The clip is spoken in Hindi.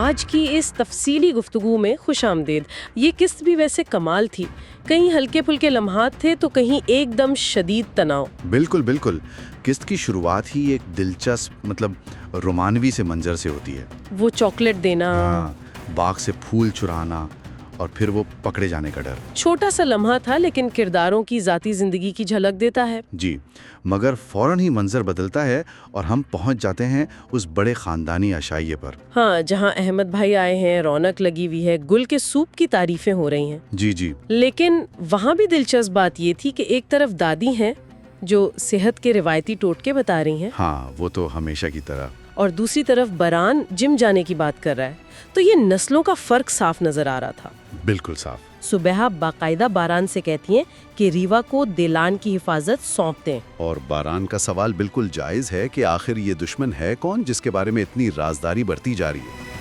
आज की इस तफसीली गुफ्तगू में खुशामदीद। ये किस्त भी वैसे कमाल थी, कहीं हल्के फुल्के लम्हात थे तो कहीं एकदम शदीद तनाव। बिल्कुल बिल्कुल। किस्त की शुरुआत ही एक दिलचस्प रोमानवी से मंजर से होती है। वो चॉकलेट देना, हाँ, बाग से फूल चुराना और फिर वो पकड़े जाने का डर। छोटा सा लम्हा था लेकिन किरदारों की जाती जिंदगी की झलक देता है। जी, मगर फौरन ही मंजर बदलता है और हम पहुंच जाते हैं उस बड़े खानदानी आशाइये पर। हाँ, जहाँ अहमद भाई आए हैं, रौनक लगी हुई है, गुल के सूप की तारीफें हो रही हैं। जी जी। लेकिन वहाँ भी दिलचस्प बात ये थी कि एक तरफ दादी हैं जो सेहत के रिवायती टोटके बता रही हैं, हाँ, वो तो हमेशा की तरह। और दूसरी तरफ बरान जिम जाने की बात कर रहा है। तो ये नस्लों का फर्क साफ नजर आ रहा था। बिल्कुल साफ। सुबह बाकायदा बारान से कहती हैं कि रीवा को दिलान की हिफाजत सौंप दें। और बारान का सवाल बिल्कुल जायज है कि आखिर ये दुश्मन है कौन जिसके बारे में इतनी राजदारी बरती जा रही है।